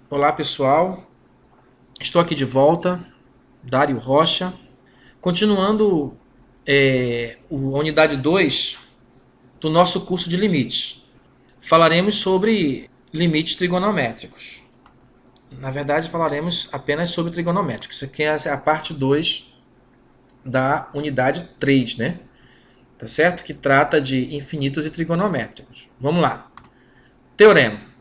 Olá pessoal, estou aqui de volta, Dário Rocha, continuando a unidade 2 do nosso curso de limites. Falaremos sobre limites trigonométricos. Na verdade, falaremos apenas sobre trigonométricos. Isso aqui é a parte 2 da unidade 3, né? Tá certo? Que trata de infinitos e trigonométricos. Vamos lá. Teorema.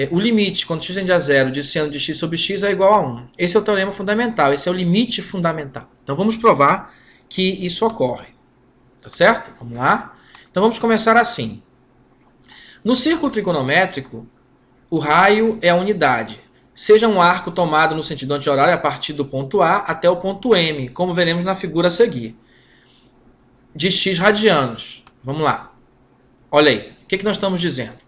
O limite, quando x tende a zero, de seno de x sobre x é igual a 1. Esse é o teorema fundamental, esse é o limite fundamental. Então vamos provar que isso ocorre. Tá certo? Vamos lá. Então vamos começar assim. No círculo trigonométrico, o raio é a unidade. Seja um arco tomado no sentido anti-horário a partir do ponto A até o ponto M, como veremos na figura a seguir. De x radianos. Vamos lá. Olha aí. O que nós estamos dizendo?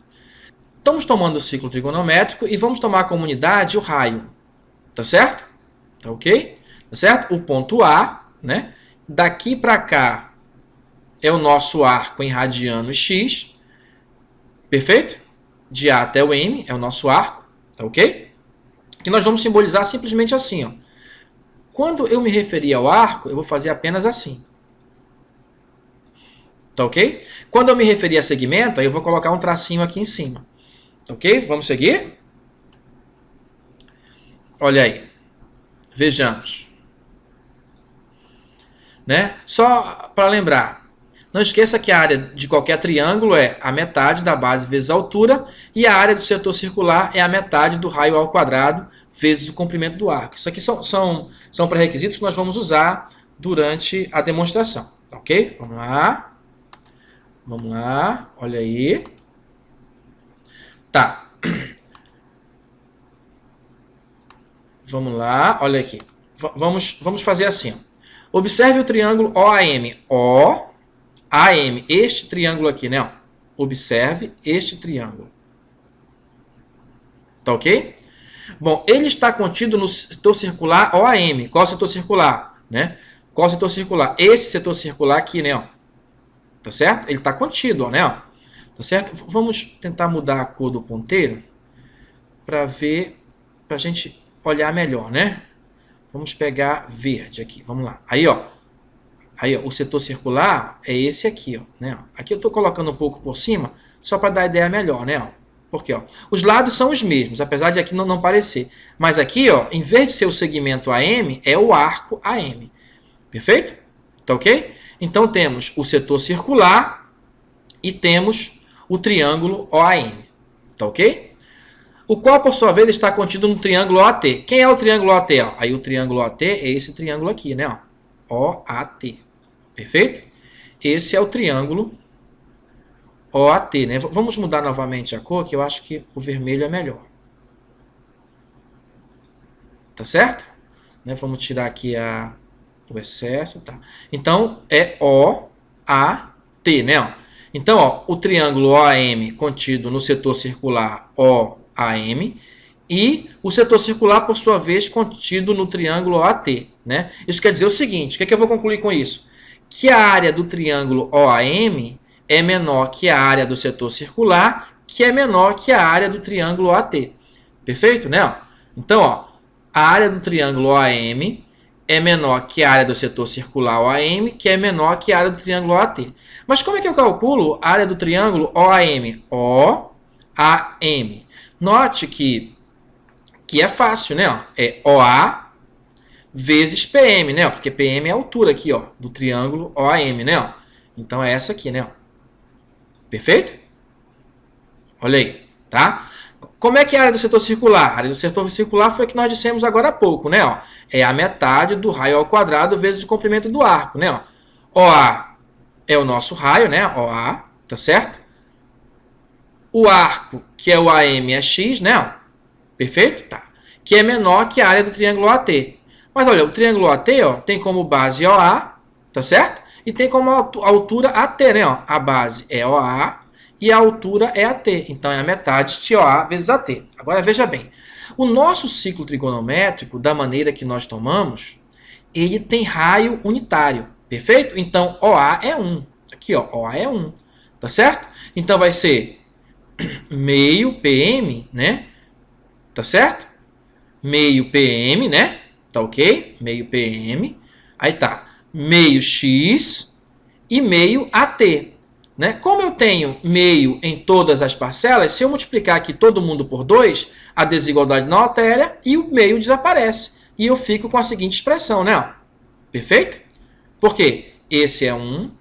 Estamos tomando o ciclo trigonométrico e vamos tomar como unidade o raio. Tá certo? Tá ok? Tá certo? O ponto A, né? Daqui para cá é o nosso arco em radianos x. Perfeito? De A até o M é o nosso arco. Tá ok? Que nós vamos simbolizar simplesmente assim, ó. Quando eu me referir ao arco, eu vou fazer apenas assim. Tá ok? Quando eu me referir a segmento, aí eu vou colocar um tracinho aqui em cima. Ok? Vamos seguir? Olha aí. Vejamos. Né? Só para lembrar, não esqueça que a área de qualquer triângulo é a metade da base vezes a altura e a área do setor circular é a metade do raio ao quadrado vezes o comprimento do arco. Isso aqui são pré-requisitos que nós vamos usar durante a demonstração. Ok? Vamos lá. Vamos lá. Olha aí. Tá. Vamos lá. Olha aqui. Vamos fazer assim. Observe o triângulo OAM. OAM. Este triângulo aqui, né? Observe este triângulo. Tá ok? Bom, ele está contido no setor circular OAM. Qual setor circular? Né? Qual setor circular? Esse setor circular aqui, né? Ó. Tá certo? Ele está contido, ó, né? Ó. Tá certo? Vamos tentar mudar a cor do ponteiro para ver, para a gente olhar melhor, né? Vamos pegar verde aqui. Vamos lá. Aí, ó. Aí, ó, o setor circular é esse aqui, ó, né? Aqui eu estou colocando um pouco por cima, só para dar a ideia melhor, né? Ó. Porque, ó, os lados são os mesmos, apesar de aqui não parecer. Mas aqui, ó, em vez de ser o segmento AM, é o arco AM. Perfeito? Tá ok? Então temos o setor circular e temos o triângulo OAM. Tá ok? O qual, por sua vez, está contido no triângulo OAT. Quem é o triângulo OAT? Ó? Aí o triângulo OAT é esse triângulo aqui, né? Ó. OAT. Perfeito? Esse é o triângulo OAT, né? Vamos mudar novamente a cor, que eu acho que o vermelho é melhor. Tá certo? Né? Vamos tirar aqui o excesso, tá? Então, é OAT, né? Então, ó, o triângulo OAM contido no setor circular OAM e o setor circular, por sua vez, contido no triângulo OAT, né? Isso quer dizer o seguinte, o que eu vou concluir com isso? Que a área do triângulo OAM é menor que a área do setor circular, que é menor que a área do triângulo OAT. Perfeito, né? Então, ó, a área do triângulo OAM é menor que a área do setor circular OAM, que é menor que a área do triângulo OAT. Mas como é que eu calculo a área do triângulo OAM? OAM. Note que é fácil, né? É OA vezes PM, né? Porque PM é a altura aqui, ó, do triângulo OAM, né? Então é essa aqui, né? Perfeito? Olha aí, tá? Como é que é a área do setor circular? A área do setor circular foi o que nós dissemos agora há pouco, né? Ó, é a metade do raio ao quadrado vezes o comprimento do arco, né? Ó, OA é o nosso raio, né? OA, tá certo? O arco, que é o AM, é X, né? Perfeito? Tá. Que é menor que a área do triângulo OAT. Mas olha, o triângulo OAT, ó, tem como base OA, tá certo? E tem como altura AT, né? Ó, a base é OA e a altura é AT. Então é a metade de OA vezes AT. Agora veja bem, o nosso ciclo trigonométrico, da maneira que nós tomamos, ele tem raio unitário. Perfeito? Então OA é 1. Aqui, ó, OA é 1. Tá certo? Então vai ser meio PM, né? tá certo? Meio PM, né? Tá ok? Meio PM. Aí tá, meio X e meio AT. Né? Como eu tenho meio em todas as parcelas, se eu multiplicar aqui todo mundo por 2, a desigualdade não altera e o meio desaparece. E eu fico com a seguinte expressão, né? Perfeito? Por quê? Esse é 1,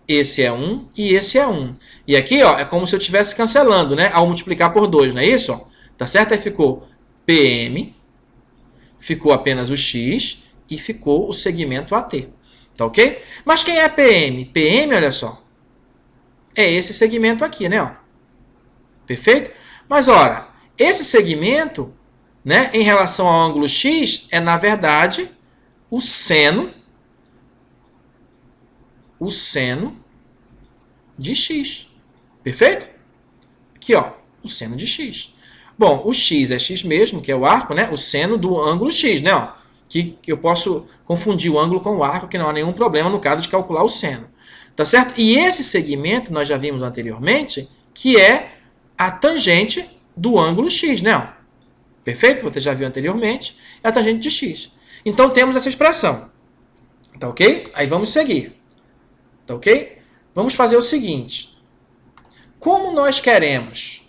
esse é 1 e esse é 1. E aqui, ó, é como se eu estivesse cancelando, né? Ao multiplicar por 2, não é isso? Ó? Tá certo? Aí ficou PM, ficou apenas o X e ficou o segmento AT. Tá ok? Mas quem é PM? PM, olha só, é esse segmento aqui, né? Ó. Perfeito? Mas, ora, esse segmento, né, em relação ao ângulo X, é, na verdade, o seno de X. Perfeito? Aqui, ó, o seno de X. Bom, o X é X mesmo, que é o arco, né? O seno do ângulo X, né? Ó, que eu posso confundir o ângulo com o arco, que não há nenhum problema no caso de calcular o seno. Tá certo? E esse segmento, nós já vimos anteriormente, que é a tangente do ângulo X, né? Perfeito? Você já viu anteriormente, é a tangente de X. Então, temos essa expressão. Tá ok? Aí vamos seguir. Tá ok? Vamos fazer o seguinte. Como nós queremos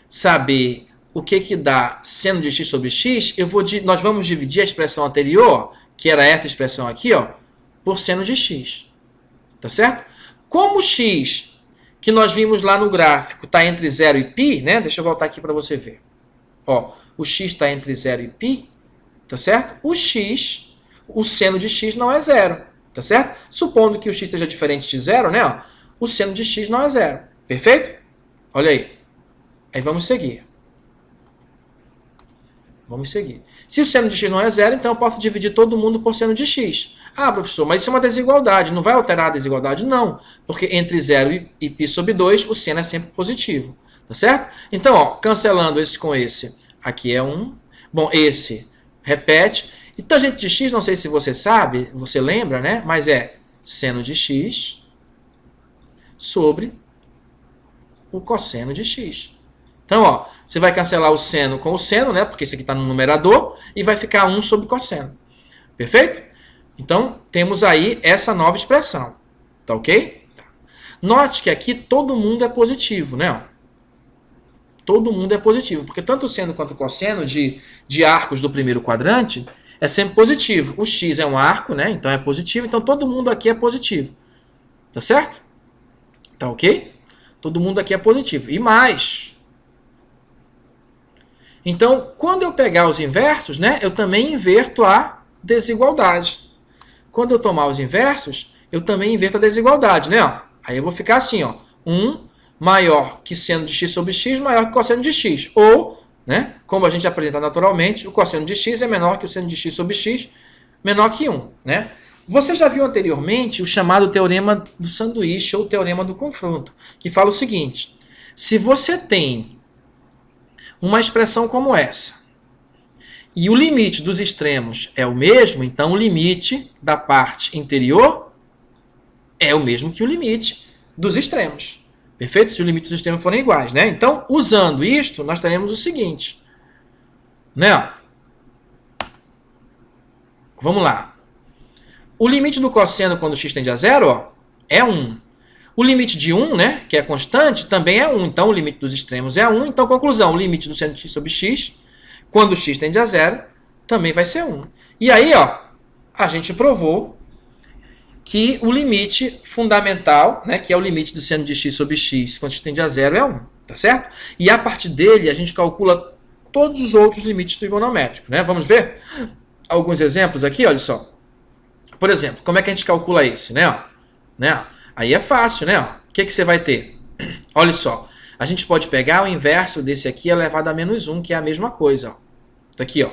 saber o que dá seno de x sobre x, nós vamos dividir a expressão anterior, que era essa expressão aqui, ó, por seno de x. Tá certo? Como o x, que nós vimos lá no gráfico, está entre 0 e π, né? Deixa eu voltar aqui para você ver. Ó, o x está entre 0 e π, tá certo? O seno de x não é 0, tá certo? Supondo que o x esteja diferente de 0, né? Ó, o seno de x não é 0. Perfeito? Olha aí. Aí vamos seguir. Vamos seguir. Se o seno de x não é 0, então eu posso dividir todo mundo por seno de x. Ah, professor, mas isso é uma desigualdade. Não vai alterar a desigualdade? Não. Porque entre 0 e π sobre 2, o seno é sempre positivo. Tá certo? Então, ó, cancelando esse com esse, aqui é 1. Bom, esse repete. E tangente de x, não sei se você sabe, você lembra, né? Mas é seno de x sobre o cosseno de x. Então, ó, você vai cancelar o seno com o seno, né? Porque esse aqui está no numerador, e vai ficar 1 sobre cosseno. Perfeito? Então, temos aí essa nova expressão. Tá ok? Note que aqui todo mundo é positivo, né? Todo mundo é positivo, porque tanto o seno quanto o cosseno de arcos do primeiro quadrante é sempre positivo. O x é um arco, né? Então é positivo, então todo mundo aqui é positivo. Tá certo? Tá ok? Todo mundo aqui é positivo. E mais. Então, quando eu pegar os inversos, né, eu também inverto a desigualdade. Quando eu tomar os inversos, eu também inverto a desigualdade, né? Ó. Aí eu vou ficar assim, ó, 1 maior que seno de x sobre x maior que cosseno de x. Ou, né, como a gente apresenta naturalmente, o cosseno de x é menor que o seno de x sobre x, menor que 1. Né? Você já viu anteriormente o chamado teorema do sanduíche ou teorema do confronto, que fala o seguinte: se você tem uma expressão como essa, e o limite dos extremos é o mesmo, então o limite da parte interior é o mesmo que o limite dos extremos. Perfeito? Se os limites dos extremos forem iguais, né? Então, usando isto, nós teremos o seguinte. Né? Vamos lá. O limite do cosseno quando x tende a 0, ó, é 1. O limite de 1, né, que é constante, também é 1. Então, o limite dos extremos é 1. Então, conclusão, o limite do seno de x sobre x, quando x tende a 0, também vai ser 1. E aí, ó, a gente provou que o limite fundamental, né, que é o limite do seno de x sobre x, quando x tende a 0, é 1. Tá certo? E a partir dele, a gente calcula todos os outros limites trigonométricos. Né? Vamos ver alguns exemplos aqui, olha só. Por exemplo, como é que a gente calcula esse? Né? Aí é fácil, né? O que você vai ter? Olha só, a gente pode pegar o inverso desse aqui elevado a menos 1, que é a mesma coisa. Ó. Tá aqui, ó.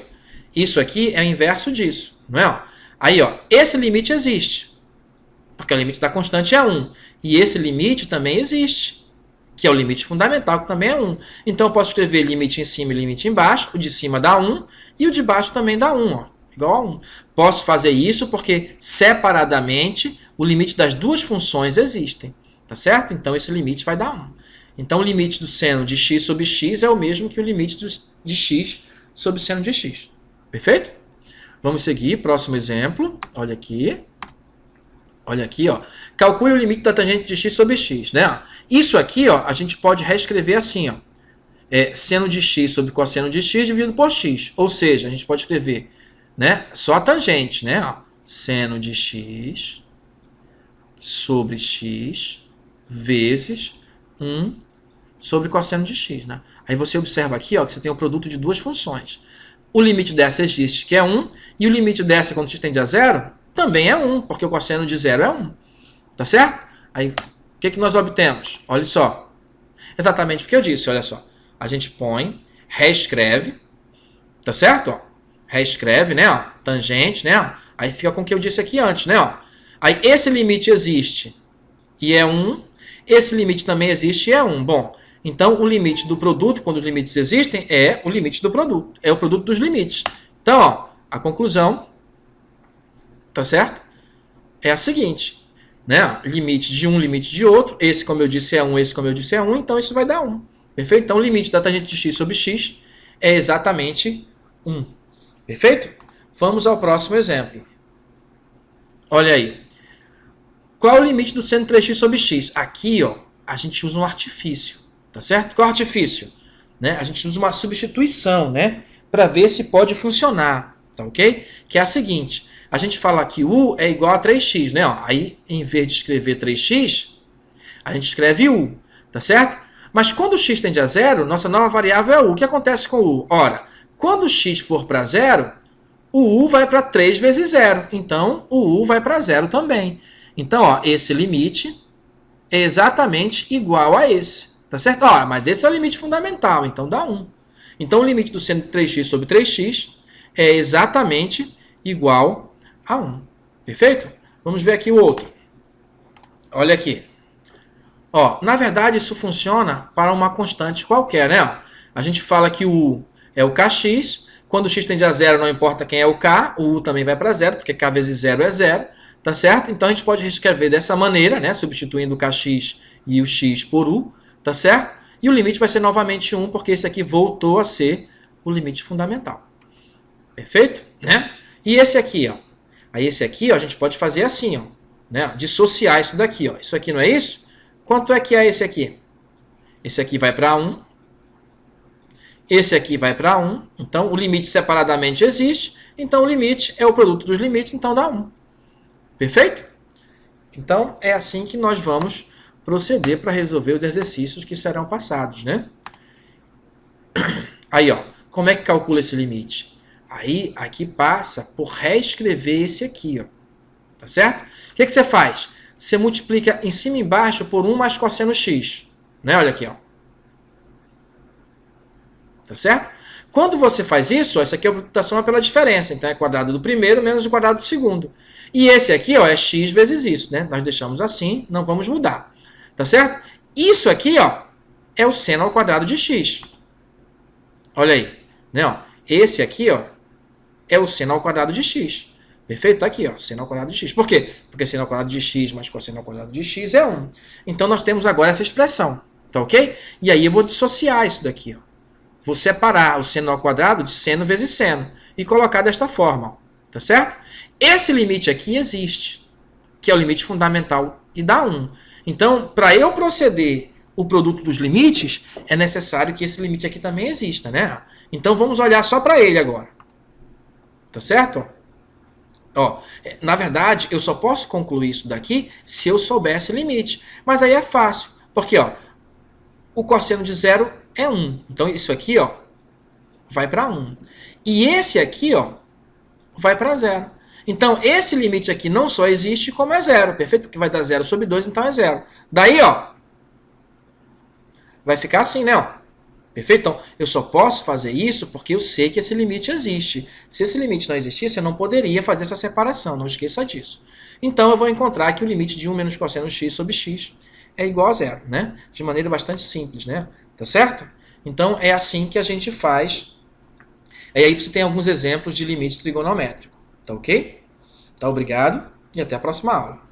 Isso aqui é o inverso disso, não é? Aí, ó, esse limite existe, porque o limite da constante é 1. E esse limite também existe, que é o limite fundamental, que também é 1. Então, eu posso escrever limite em cima e limite embaixo. O de cima dá 1 e o de baixo também dá 1, ó, igual a 1. Posso fazer isso porque, separadamente, o limite das duas funções existem. Tá certo? Então, esse limite vai dar 1. Então, o limite do seno de x sobre x é o mesmo que o limite de x sobre seno de x. Perfeito? Vamos seguir, próximo exemplo. Olha aqui. Olha aqui, ó. Calcule o limite da tangente de x sobre x, né? Isso aqui, ó, a gente pode reescrever assim, ó. Seno de x sobre cosseno de x dividido por x. Ou seja, a gente pode escrever, né, só a tangente, né? Ó, seno de x sobre x vezes 1 sobre cosseno de x, né? Aí você observa aqui, ó, que você tem o produto de duas funções. O limite dessa existe, que é 1, e o limite dessa, quando x tende a 0, também é 1, porque o cosseno de 0 é 1. Tá certo? Aí, o que nós obtemos? Olha só. Exatamente o que eu disse, olha só. A gente põe, reescreve, tá certo? Ó, reescreve, né? Ó, tangente, né? Ó, aí fica com o que eu disse aqui antes, né? Ó. Aí esse limite existe e é 1. Esse limite também existe e é 1. Bom, então o limite do produto, quando os limites existem, é o limite do produto. É o produto dos limites. Então, ó, a conclusão, tá certo? É a seguinte, né? Limite de um, limite de outro. Esse, como eu disse, é 1. Esse, como eu disse, é 1. Então, isso vai dar 1. Perfeito? Então, o limite da tangente de x sobre x é exatamente 1. Perfeito? Vamos ao próximo exemplo. Olha aí. Qual é o limite do seno de 3x sobre x? Aqui, ó, a gente usa um artifício. Tá certo? Qual é o artifício? Né? A gente usa uma substituição, né? Para ver se pode funcionar. Tá ok? Que é a seguinte. A gente fala que u é igual a 3x, né? Ó, aí, em vez de escrever 3x, a gente escreve u. Tá certo? Mas quando o x tende a 0, nossa nova variável é u. O que acontece com o u? Ora, quando o x for para 0, o u vai para 3 vezes 0. Então, o u vai para 0 também. Então, ó, esse limite é exatamente igual a esse. Tá certo? Ora, mas esse é o limite fundamental, então dá 1. Então, o limite do seno de 3x sobre 3x é exatamente igual a 1. Perfeito? Vamos ver aqui o outro. Olha aqui. Ó, na verdade, isso funciona para uma constante qualquer, né? A gente fala que o u é o kx. Quando o x tende a 0, não importa quem é o k, o u também vai para 0, porque k vezes 0 é 0. Tá certo? Então, a gente pode reescrever dessa maneira, né? Substituindo o kx e o x por u. Tá certo? E o limite vai ser novamente 1, porque esse aqui voltou a ser o limite fundamental. Perfeito? Né? E esse aqui, ó. Aí esse aqui, ó, a gente pode fazer assim, ó, né? Dissociar isso daqui, ó. Isso aqui não é isso? Quanto é que é esse aqui? Esse aqui vai para 1. Esse aqui vai para 1. Então, o limite separadamente existe. Então, o limite é o produto dos limites, então dá 1. Perfeito? Então, é assim que nós vamos proceder para resolver os exercícios que serão passados, né? Aí, ó, como é que calcula esse limite? Aí, aqui passa por reescrever esse aqui, ó. Tá certo? O que você faz? Você multiplica em cima e embaixo por 1 mais cosseno x. Né? Olha aqui, ó. Tá certo? Quando você faz isso, essa aqui é a soma pela diferença. Então, é quadrado do primeiro menos o quadrado do segundo. E esse aqui, ó, é x vezes isso, né? Nós deixamos assim, não vamos mudar. Tá certo? Isso aqui, ó, é o seno ao quadrado de x. Olha aí. Né? Ó, esse aqui, ó, é o seno ao quadrado de x. Perfeito? Tá aqui, ó, seno ao quadrado de x. Por quê? Porque seno ao quadrado de x mais cosseno ao quadrado de x é 1. Então, nós temos agora essa expressão. Tá ok? E aí, eu vou dissociar isso daqui, ó. Vou separar o seno ao quadrado de seno vezes seno. E colocar desta forma. Ó. Tá certo? Esse limite aqui existe. Que é o limite fundamental. E dá 1. Então, para eu proceder o produto dos limites, é necessário que esse limite aqui também exista, né? Então, vamos olhar só para ele agora. Tá certo? Ó, na verdade, eu só posso concluir isso daqui se eu soubesse limite. Mas aí é fácil. Porque, ó, o cosseno de 0 é 1. Então, isso aqui, ó, vai para 1. E esse aqui, ó, vai para 0. Então, esse limite aqui não só existe, como é 0. Perfeito? Porque vai dar 0 sobre 2, então é 0. Daí, ó, vai ficar assim, né? Ó. Perfeito? Então, eu só posso fazer isso porque eu sei que esse limite existe. Se esse limite não existisse, eu não poderia fazer essa separação. Não esqueça disso. Então, eu vou encontrar que o limite de 1 menos cosseno x sobre x é igual a 0, né? De maneira bastante simples, né? Tá certo? Então, é assim que a gente faz. E aí você tem alguns exemplos de limite trigonométrico. Tá ok? Tá, obrigado e até a próxima aula.